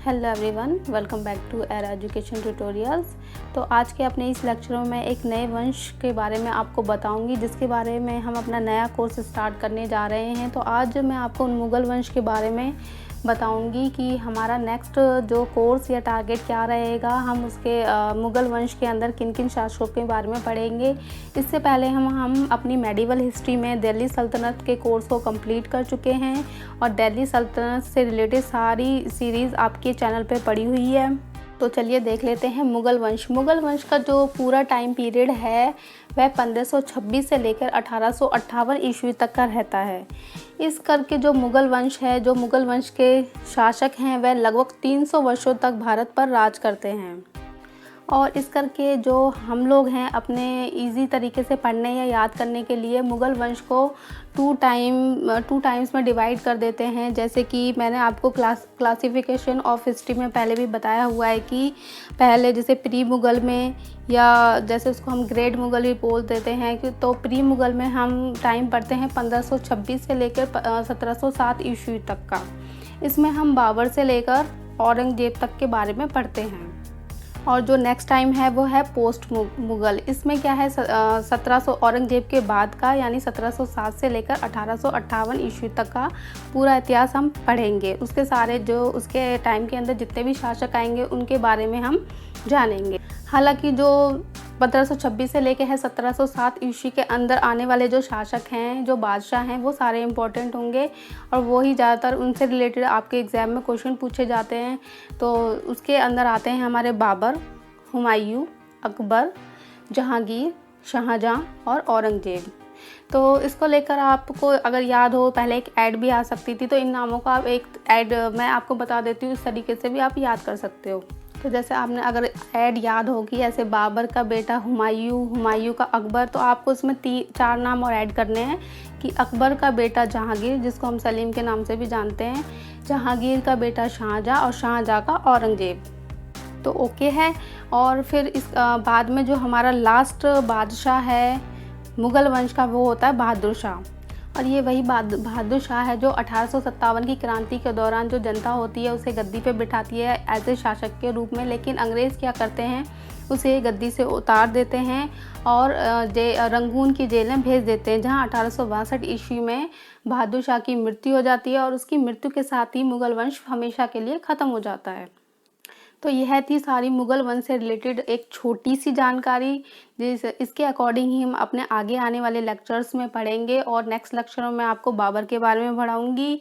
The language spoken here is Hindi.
Hello everyone, welcome back to Era Education tutorials. तो आज के अपने इस लेक्चर में मैं एक नए वंश के बारे में आपको बताऊंगी, जिसके बारे में हम अपना नया कोर्स स्टार्ट करने जा रहे हैं। तो आज मैं आपको मुग़ल वंश के बारे में बताऊंगी कि हमारा नेक्स्ट जो कोर्स या टारगेट क्या रहेगा। हम उसके मुग़ल वंश के अंदर किन किन शासकों के बारे में पढ़ेंगे। इससे पहले हम अपनी मेडिवल हिस्ट्री में दिल्ली सल्तनत के कोर्स को कंप्लीट कर चुके हैं और दिल्ली सल्तनत से रिलेटेड सारी सीरीज़ आपके चैनल पे पड़ी हुई है। तो चलिए देख लेते हैं मुग़ल वंश। मुग़ल वंश का जो पूरा टाइम पीरियड है वह 1526 से लेकर 1858 ईस्वी तक का रहता है। इस करके जो मुग़ल वंश है, जो मुग़ल वंश के शासक हैं, वह लगभग 300 वर्षों तक भारत पर राज करते हैं। और इस करके जो हम लोग हैं अपने इजी तरीके से पढ़ने या याद करने के लिए मुग़ल वंश को टू टाइम्स में डिवाइड कर देते हैं। जैसे कि मैंने आपको क्लासिफिकेशन ऑफ हिस्ट्री में पहले भी बताया हुआ है कि पहले जैसे प्री मुग़ल में, या जैसे उसको हम ग्रेट मुग़ल भी बोल देते हैं कि तो प्री मुग़ल में हम टाइम पढ़ते हैं 1526 से लेकर 1707 ईस्वी तक का। इसमें हम बाबर से लेकर औरंगजेब तक के बारे में पढ़ते हैं। और जो नेक्स्ट टाइम है वो है पोस्ट मुग़ल। इसमें क्या है 1700 औरंगजेब के बाद का, यानी 1707 से लेकर 1858 ईस्वी तक का पूरा इतिहास हम पढ़ेंगे। उसके सारे जो उसके टाइम के अंदर जितने भी शासक आएंगे उनके बारे में हम जानेंगे। हालांकि जो 1526 से लेके है 1707 ईस्वी के अंदर आने वाले जो शासक हैं, जो बादशाह हैं, वो सारे इम्पोर्टेंट होंगे और वो ही ज़्यादातर उनसे रिलेटेड आपके एग्ज़ाम में क्वेश्चन पूछे जाते हैं। तो उसके अंदर आते हैं हमारे बाबर, हुमायूं, अकबर, जहांगीर, शाहजहां और औरंगजेब। तो इसको लेकर आपको अगर याद हो, पहले एक ऐड भी आ सकती थी, तो इन नामों का एक ऐड मैं आपको बता देती हूँ। इस तरीके से भी आप याद कर सकते हो। तो जैसे आपने अगर ऐड याद होगी, ऐसे बाबर का बेटा हुमायूं का अकबर, तो आपको इसमें 4 नाम और ऐड करने हैं कि अकबर का बेटा जहांगीर, जिसको हम सलीम के नाम से भी जानते हैं, जहांगीर का बेटा शाहजहां और शाहजहां का औरंगजेब। तो ओके है। और फिर इस बाद में जो हमारा लास्ट बादशाह है मुग़ल वंश का, वो होता है बहादुर शाह। और ये वही बहादुर शाह है जो 1857 की क्रांति के दौरान जो जनता होती है उसे गद्दी पे बिठाती है एज ए शासक के रूप में। लेकिन अंग्रेज़ क्या करते हैं, उसे गद्दी से उतार देते हैं और रंगून की जेल में भेज देते हैं, जहां 1862 ईस्वी में बहादुर शाह की मृत्यु हो जाती है। और उसकी मृत्यु के साथ ही मुग़ल वंश हमेशा के लिए ख़त्म हो जाता है। तो यह थी सारी मुग़ल वंश से रिलेटेड एक छोटी सी जानकारी। इसके अकॉर्डिंग ही हम अपने आगे आने वाले लेक्चर्स में पढ़ेंगे और नेक्स्ट लेक्चर में मैं आपको बाबर के बारे में पढ़ाऊँगी।